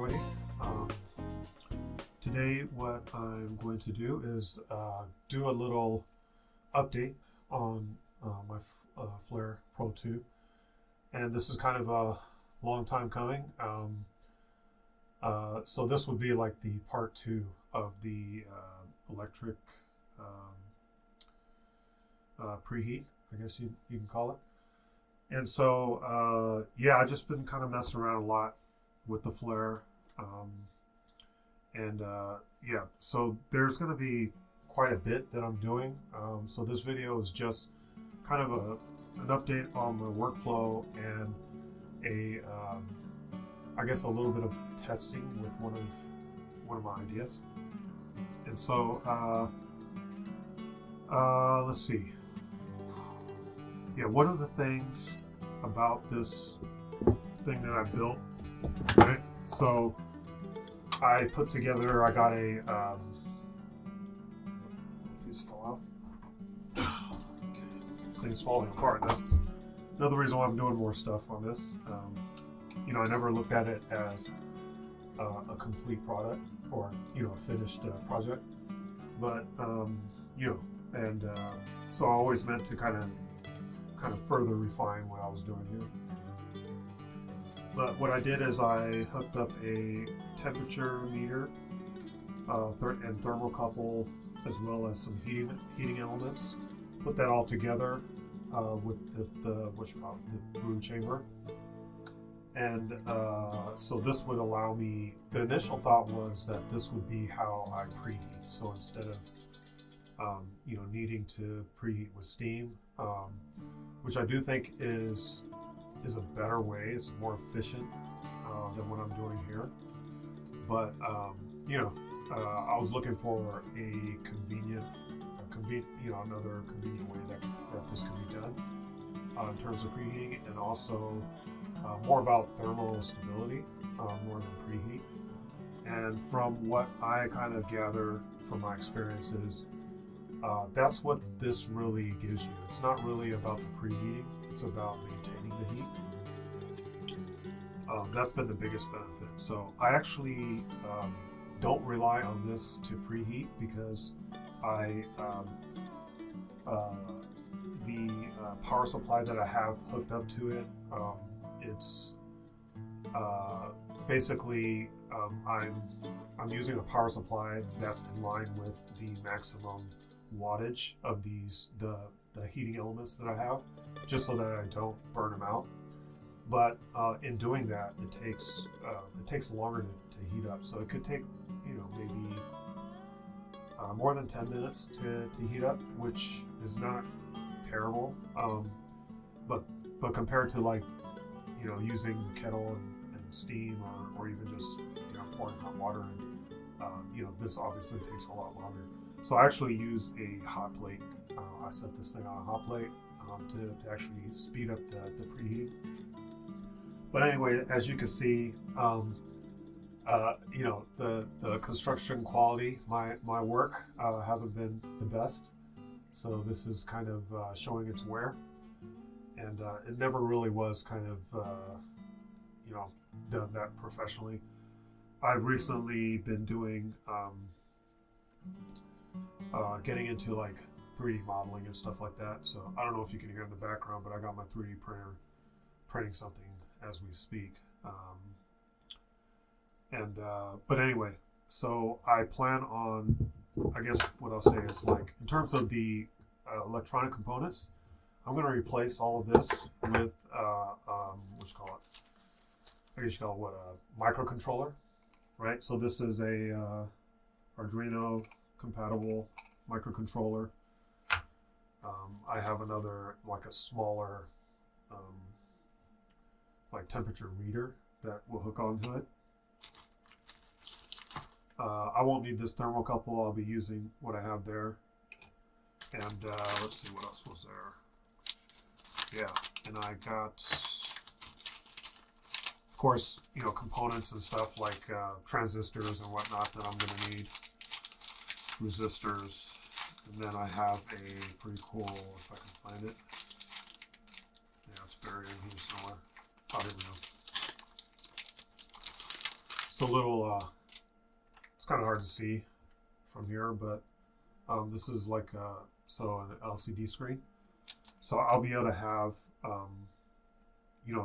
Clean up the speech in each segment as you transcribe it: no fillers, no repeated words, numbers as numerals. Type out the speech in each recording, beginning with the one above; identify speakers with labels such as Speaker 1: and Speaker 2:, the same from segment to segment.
Speaker 1: everybody. Today what I'm going to do is do a little update on my Flair Pro 2. And this is kind of a long time coming. So this would be like the part 2 of the electric preheat, I guess you can call it. And so, yeah, I've just been kind of messing around a lot with the Flair. Yeah, so there's going to be quite a bit that I'm doing. So this video is just kind of an update on my workflow and I guess a little bit of testing with one of my ideas. And so, let's see. Yeah, one of the things about this thing that I built, right? So I got a, these fall off. Okay. This thing's falling apart. That's another reason why I'm doing more stuff on this. I never looked at it as a complete product or, a finished project. But, so I always meant to kind of further refine what I was doing here. But what I did is I hooked up a temperature meter and thermocouple, as well as some heating elements. Put that all together with the brew chamber. And so this would allow me, the initial thought was that this would be how I preheat. So instead of, needing to preheat with steam, which I do think is a better way. It's more efficient than what I'm doing here. But I was looking for another convenient way that this could be done in terms of preheating, and also more about thermal stability more than preheat. And from what I kind of gather from my experiences, that's what this really gives you. It's not really about the preheating, it's about maintaining the heat. That's been the biggest benefit. So I actually don't rely on this to preheat, because the power supply that I have hooked up to it, it's basically I'm using a power supply that's in line with the maximum wattage of the heating elements that I have, just so that I don't burn them out. But in doing that, it takes longer to heat up. So it could take maybe more than 10 minutes to heat up, which is not terrible. But compared to using the kettle and steam, or even just pouring hot water, and this obviously takes a lot longer. So I actually use a hot plate. I set this thing on a hot plate to actually speed up the preheating. But anyway, as you can see, the construction quality, my work hasn't been the best. So this is kind of showing its wear, and it never really was kind of done that professionally. I've recently been doing getting into 3D modeling and stuff like that. So I don't know if you can hear in the background, but I got my 3D printer printing something as we speak. But anyway, so I plan on, I guess what I'll say is, in terms of the electronic components, I'm going to replace all of this with a microcontroller, right? So this is a Arduino compatible microcontroller. I have another, a smaller temperature reader that will hook onto it. I won't need this thermocouple. I'll be using what I have there. And let's see, what else was there? Yeah, and I got, of course, components and stuff like transistors and whatnot that I'm going to need, resistors, and then I have a pretty cool, if I can find it. Yeah, it's buried in here somewhere. I don't know. It's a little, it's kind of hard to see from here, but this is like an LCD screen. So I'll be able to have, a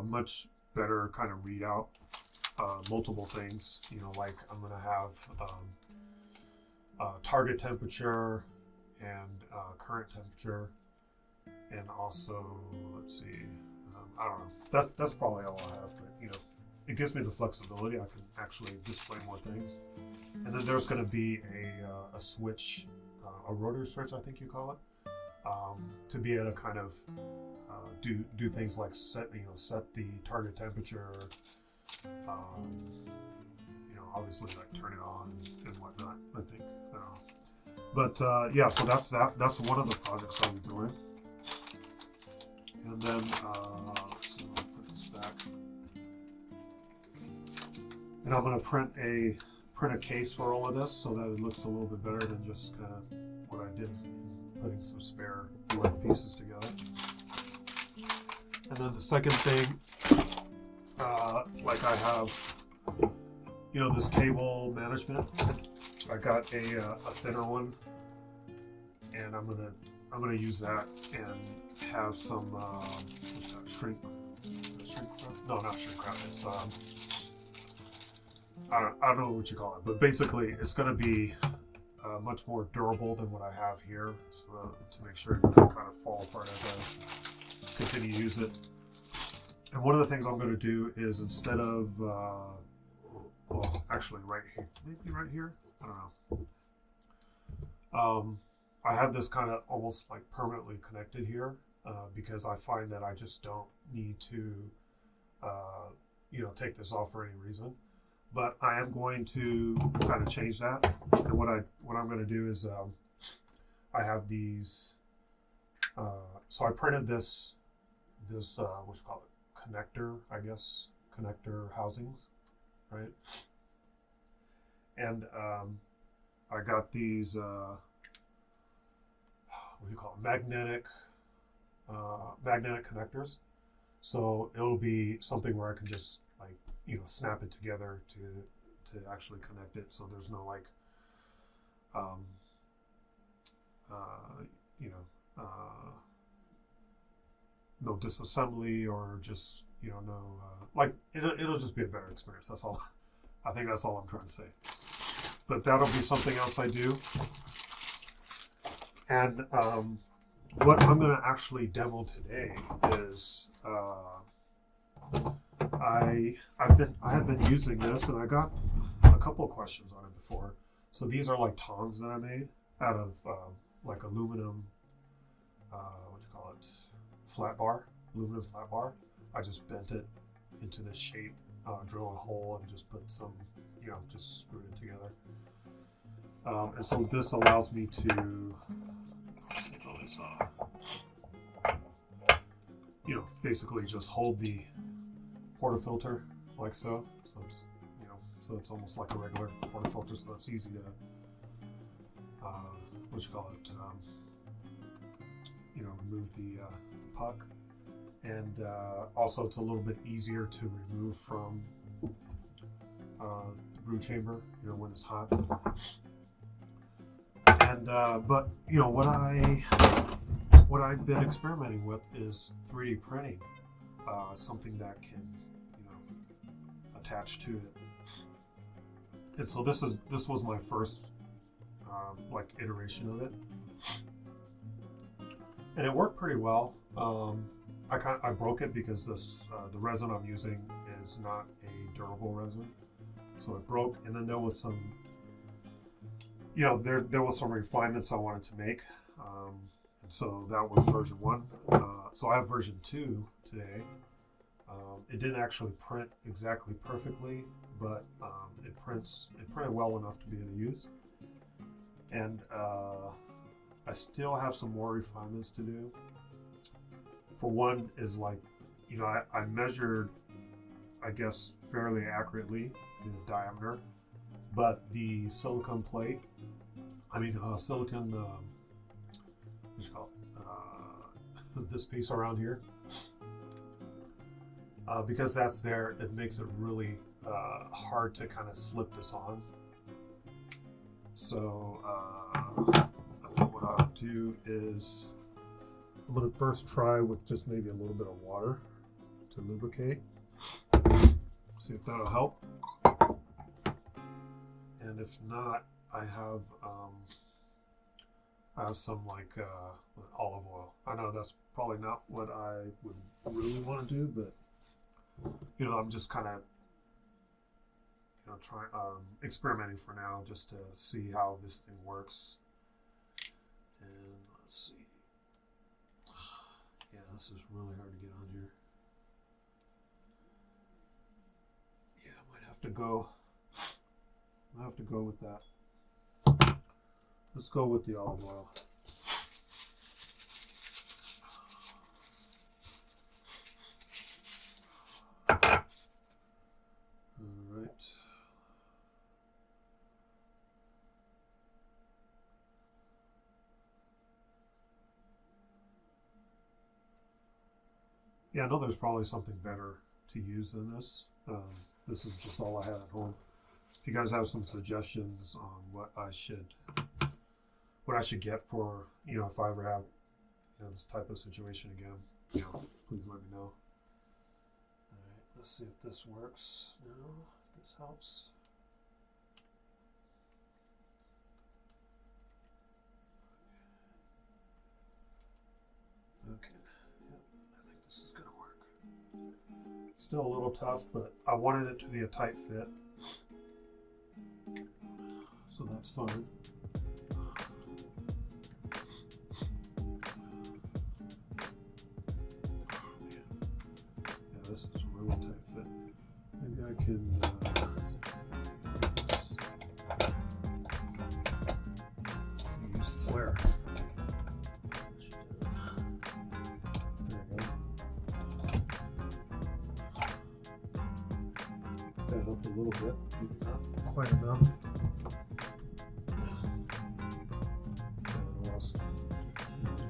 Speaker 1: much better kind of readout, multiple things, like I'm going to have target temperature and current temperature, and also, let's see, I don't know, that's probably all I have, but it gives me the flexibility. I can actually display more things. And then there's going to be a switch, a rotary switch, I think you call it, to be able to kind of do things like set the target temperature, obviously like turn it on and whatnot, I think. But yeah, so that's that. That's one of the projects I'll be doing. And then let's see, I'll put this back. And I'm going to print a case for all of this so that it looks a little bit better than just kind of what I did, putting some spare wood pieces together. And then the second thing, like I have, this cable management. I got a thinner one, and I'm gonna use that and have some what's that, shrink wrap? No, not shrink wrap. It's I don't know what you call it, but basically it's gonna be much more durable than what I have here, so to make sure it doesn't kind of fall apart as I continue to use it. And one of the things I'm going to do is, instead of well, actually right here, maybe right here, I don't know. I have this kind of almost like permanently connected here, because I find that I just don't need to take this off for any reason. But I am going to kind of change that. And what I'm going to do is, I have these. So I printed this what's it called, connector, I guess, connector housings, right? And I got these what do you call it, magnetic connectors. So it'll be something where I can just snap it together to actually connect it. So there's no no disassembly, or just it'll just be a better experience. That's all. I think that's all I'm trying to say. But that'll be something else I do. And what I'm going to actually demo today is I had been using this, and I got a couple of questions on it before. So these are like tongs that I made out of like aluminum, what you call it, aluminum flat bar. I just bent it into this shape, drill a hole, and just put some, just screwed it together. And so this allows me to, basically just hold the portafilter like so. So it's, so it's almost like a regular portafilter. So that's easy to, remove the puck. And also it's a little bit easier to remove from the brew chamber, when it's hot. And but what I've been experimenting with is 3D printing, something that can attach to it. And so this was my first iteration of it, and it worked pretty well. I broke it because the resin I'm using is not a durable resin, so it broke. And then there was some, there was some refinements I wanted to make, and so that was version 1. So I have version 2 today. It didn't actually print exactly perfectly, but it printed well enough to be able to use. And I still have some more refinements to do. For one is I measured, I guess, fairly accurately the diameter, but the silicone plate, silicone, what's it called? This piece around here, because that's there, it makes it really hard to kind of slip this on. So I think what I'll do is I'm going to first try with just maybe a little bit of water to lubricate. See if that'll help. And if not, I have some like olive oil. I know that's probably not what I would really want to do, but you know, I'm just kind of trying experimenting for now just to see how this thing works. And let's see. Yeah, this is really hard to get on here. Yeah, I might have to go. I have to go with that. Let's go with the olive oil. All right. Yeah, I know there's probably something better to use than this. This is just all I had at home. If you guys have some suggestions on what I should get for, if I ever have, this type of situation again, please let me know. All right, let's see if this works now, if this helps. Okay, yep, I think this is gonna work. Still a little tough, but I wanted it to be a tight fit. So that's fine. Yeah, this is a really tight fit. Maybe I can use the Flair. There we go. That helped a little bit, maybe not quite enough.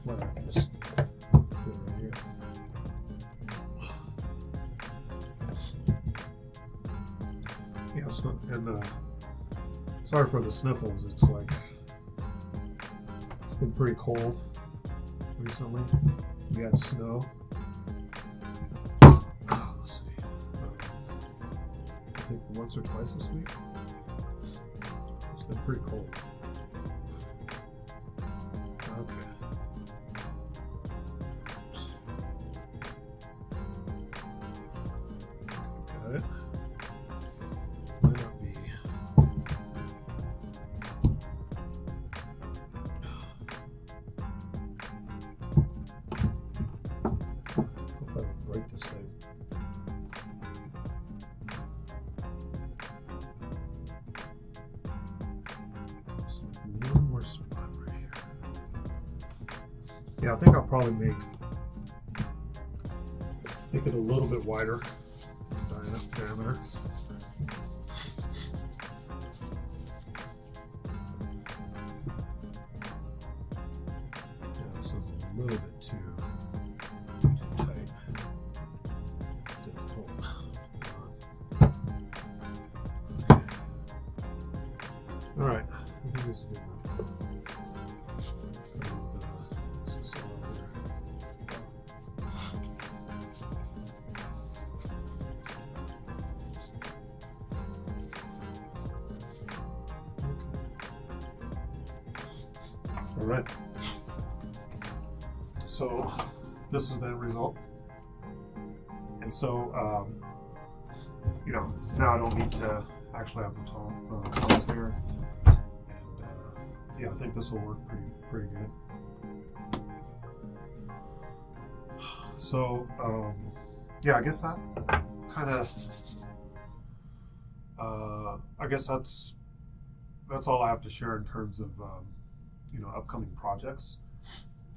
Speaker 1: Flair, just put it right here. Yeah, so, and sorry for the sniffles. It's like it's been pretty cold recently. We had snow. Let's see. I think once or twice this week. It's been pretty cold. Okay. Got it. Might not be. Hope I don't break this thing. Just one more spot right here. Yeah, I think I'll probably make it a little bit wider diameter. Yeah, this is a little bit too tight. Difficult. Okay. All right, I think this is good enough. This all over there. All right. So this is the end result. And so, now I don't need to actually have the tongs here. And yeah, I think this will work pretty good. So, yeah, I guess that kind of, I guess that's all I have to share in terms of, upcoming projects.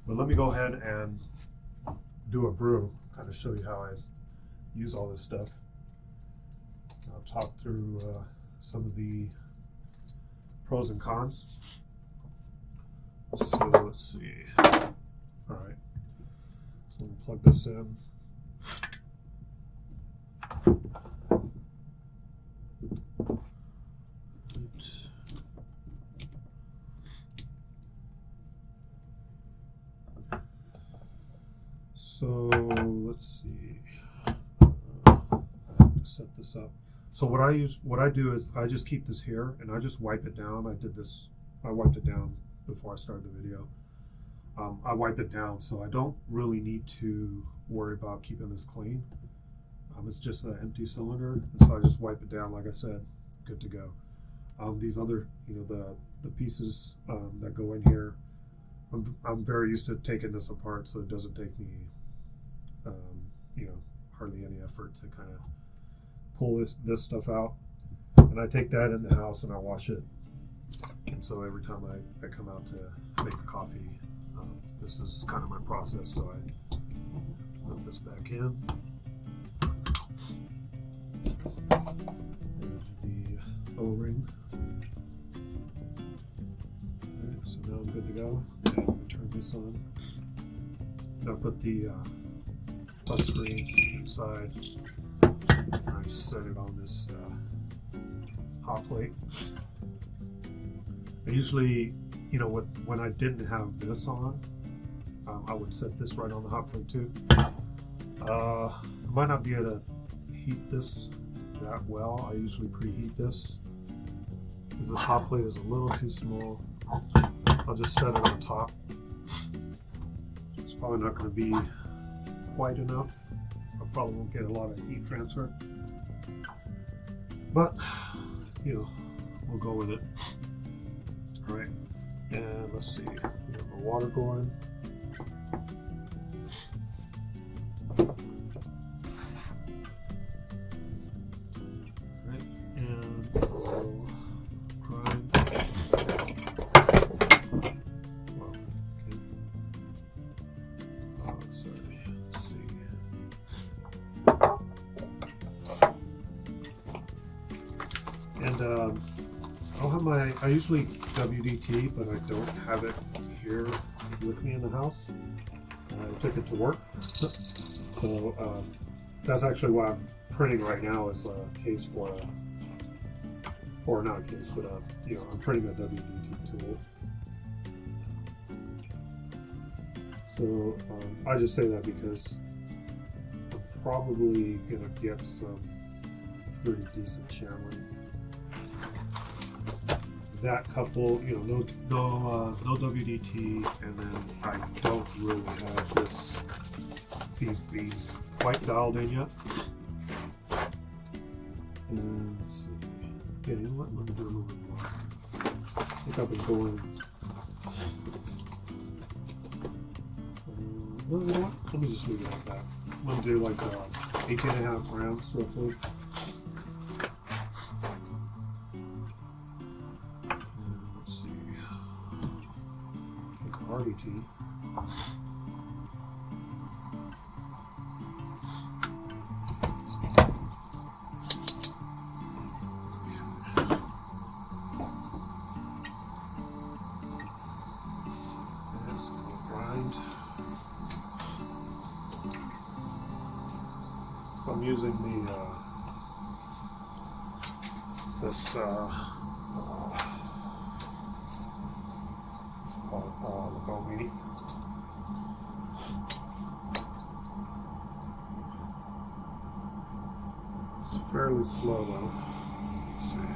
Speaker 1: But let me go ahead and do a brew, kind of show you how I use all this stuff. I'll talk through some of the pros and cons. So let's see. All right. So I'm gonna plug this in. So let's see. Set this up. So what I do is I just keep this here and I just wipe it down. I wiped it down before I started the video. I wipe it down, so I don't really need to worry about keeping this clean. It's just an empty cylinder, and so I just wipe it down. Like I said, good to go. These other, the pieces that go in here, I'm very used to taking this apart, so it doesn't take me, hardly any effort to kind of pull this stuff out. And I take that in the house and I wash it. And so every time I come out to make a coffee, this is kind of my process. So I have to put this back in. There's the O-ring. Alright, so now I'm good to go. And we turn this on. Now put the touchscreen inside. I just set it on this hot plate. I usually, when I didn't have this on, I would set this right on the hot plate too. I might not be able to heat this that well. I usually preheat this because this hot plate is a little too small. I'll just set it on top. It's probably not going to be quite enough. I probably won't get a lot of heat transfer, but we'll go with it. All right, and let's see. We have the water going. Right, and we'll grind. Well, okay. Oh, sorry. Let's see. And I don't have I usually WDT, but I don't have it here with me in the house. I took it to work. So that's actually what I'm printing right now is a case for or not a case, but I'm printing a WDT tool. So I just say that because I'm probably gonna get some pretty decent channeling. That couple, no WDT, and then I don't really have these beads quite dialed in yet. And let's see. Yeah, you know what? Let me do a little bit more. I think I've been going. Well, you know what? Let me just leave it like that. I'm gonna do like 8.5 grams roughly. RDT. Grind. So I'm using this Mini. It's fairly slow though. Let's see.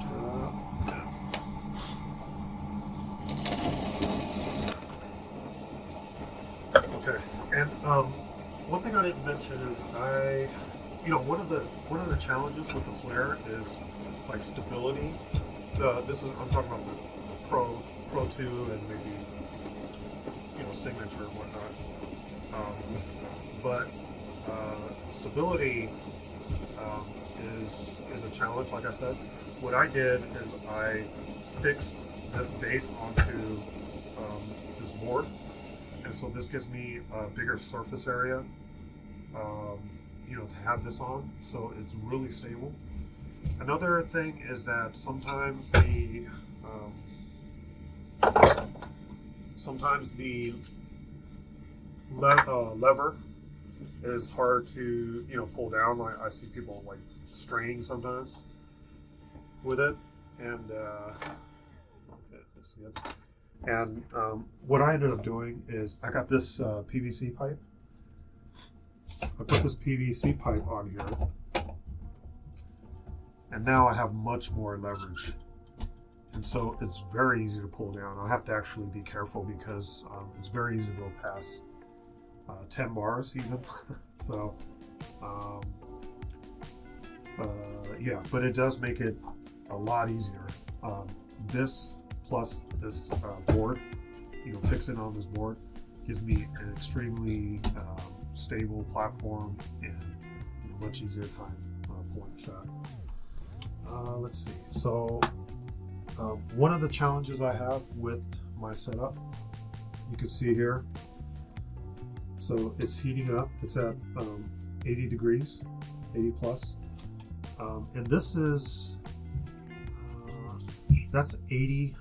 Speaker 1: Turn it up. Okay, and one thing I didn't mention is one of the challenges with the Flair is like stability. I'm talking about the Pro 2 and maybe Signature and whatnot. But stability is a challenge. Like I said, what I did is I fixed this base onto this board, and so this gives me a bigger surface area. To have this on, so it's really stable. Another thing is that sometimes the lever is hard to pull down. I see people like straining sometimes with it, and okay, And what I ended up doing is I got this PVC pipe. I put this PVC pipe on here, and now I have much more leverage. And so it's very easy to pull down. I have to actually be careful because it's very easy to go past 10 bars even. So yeah, but it does make it a lot easier. This plus this board, fixing on this board gives me an extremely stable platform and much easier time pulling the shot. Let's see. So one of the challenges I have with my setup, you can see here, so it's heating up. It's at 80 degrees, 80 plus. And this is, that's 80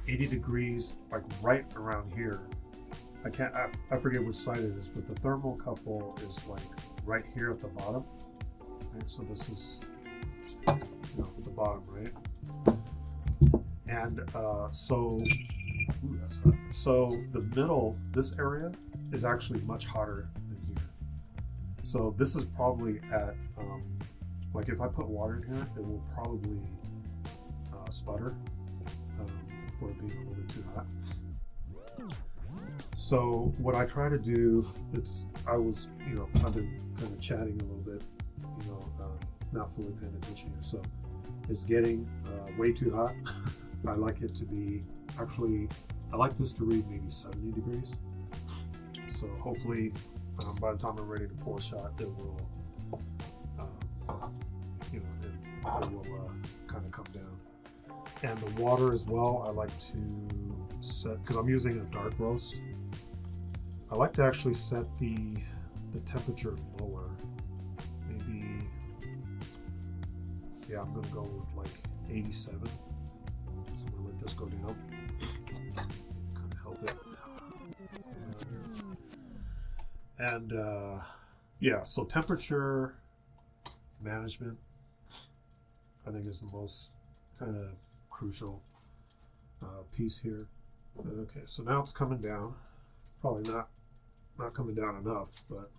Speaker 1: degrees, like right around here. I forget which side it is, but the thermocouple is like right here at the bottom. Right? So this is, at the bottom, right? And so the middle, this area is actually much hotter than here. So this is probably at, like if I put water in here, it will probably sputter for it being a little bit too hot. So what I try to do, I've been kind of chatting a little bit, not fully paying attention here. So it's getting way too hot. I like it to be, actually, I like this to read maybe 70 degrees. So hopefully by the time I'm ready to pull a shot, it will, it will kind of come down. And the water as well, I like to set, because I'm using a dark roast, I like to actually set the temperature lower. Maybe, yeah, I'm going to go with like 87. So I'm going to let this go down. Kind of help it. And yeah, so temperature management, I think, is the most kind of crucial piece here. Okay, so now it's coming down. Probably not coming down enough, but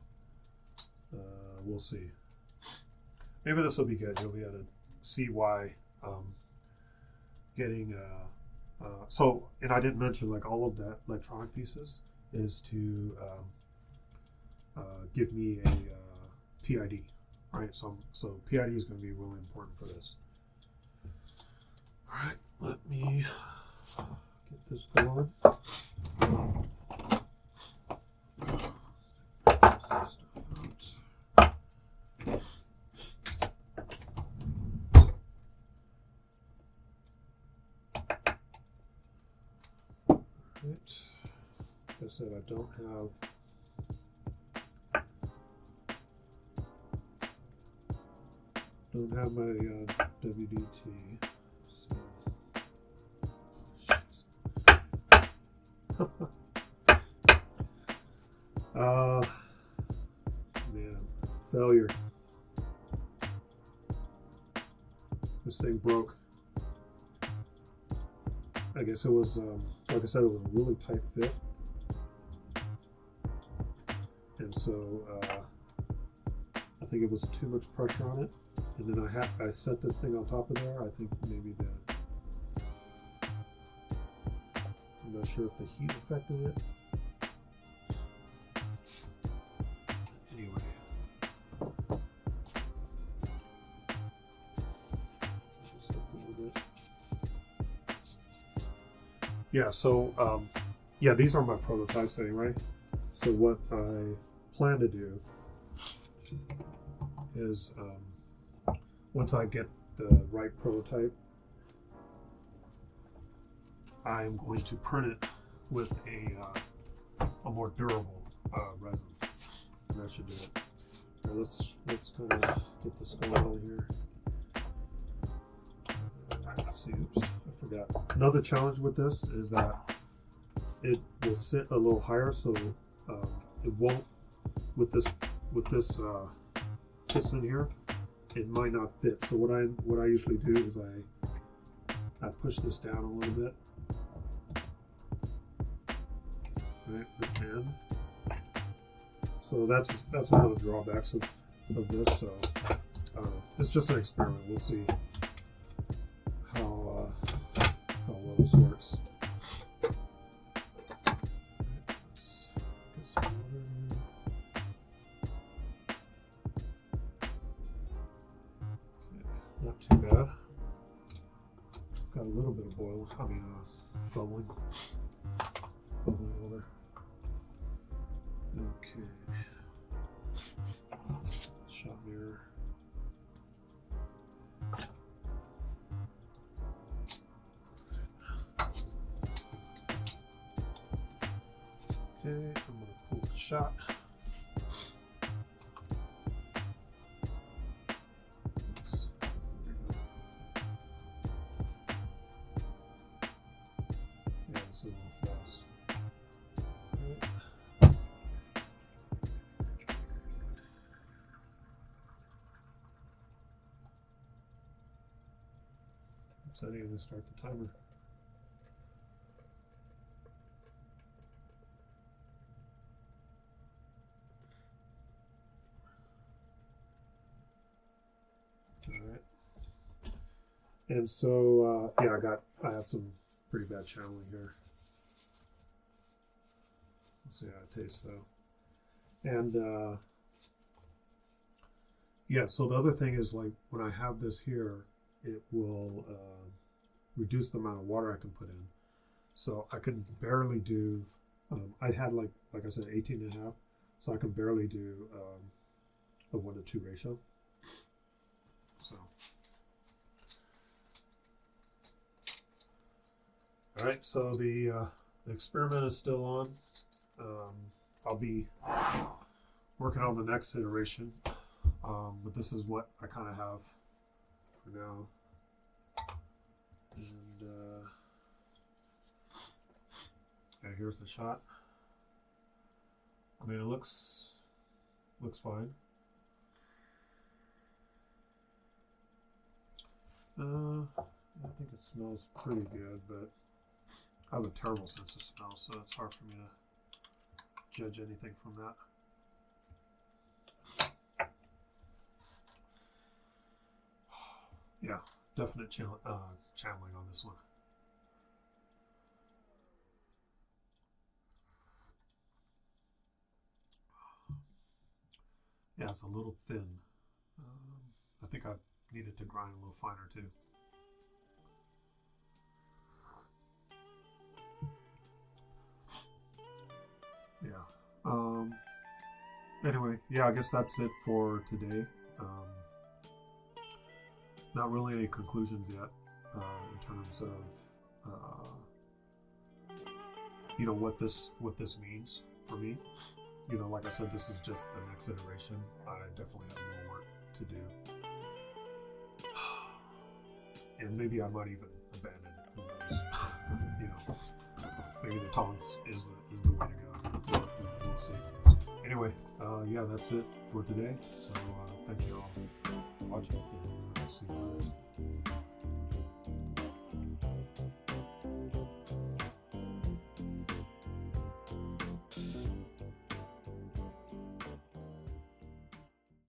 Speaker 1: we'll see. Maybe this will be good. You'll be able to see why getting so, and I didn't mention, like, all of that electronic pieces is to give me a PID. All right, so PID is going to be really important for this. All right, let me get this going. Like I said, I don't have my WDT. So. Man, failure. This thing broke. I guess it was, like I said, it was a really tight fit. And so I think it was too much pressure on it. And then I set this thing on top of there. I think maybe I'm not sure if the heat affected it. Anyway. Just a little bit. Yeah, so yeah, these are my prototypes anyway. So what I plan to do is once I get the right prototype, I'm going to print it with a more durable resin, and that should do it. All right, let's kind of get this going on here. Let's see, oops, I forgot. Another challenge with this is that it will sit a little higher, so it won't, with this piston here, it might not fit. So what I usually do is I push this down a little bit, right, the pan. So that's one of the drawbacks of this. So it's just an experiment. We'll see how well this works. Let's get some water in. Okay, not too bad. Got a little bit of boil. I mean, bubbling over. Okay. Shot mirror. Okay, I'm gonna pull the shot. Oops. Yeah, this is a little fast. So I need to start the timer. All right. And so yeah, I have some pretty bad channeling here. Let's see how it tastes though. And yeah, so the other thing is, like, when I have this here, it will reduce the amount of water I can put in. So I could barely do, I had like I said, 18.5, so I can barely do a 1-to-2 ratio. So, all right, so the experiment is still on. I'll be working on the next iteration, but this is what I kind of have for now. And okay, here's the shot. I mean, it looks fine. I think it smells pretty good, but I have a terrible sense of smell, so it's hard for me to judge anything from that. Yeah, definite channeling on this one. Yeah, it's a little thin. I think I needed to grind a little finer too. Yeah. Anyway, yeah, I guess that's it for today. Not really any conclusions yet in terms of you know, what this means for me. You know, like I said, this is just the next iteration. I definitely have more work to do, and maybe I might even abandon it. Who knows? You know, maybe the tongs is the way to go. We'll see. Anyway, yeah, that's it for today. So thank you all for watching, and see you guys.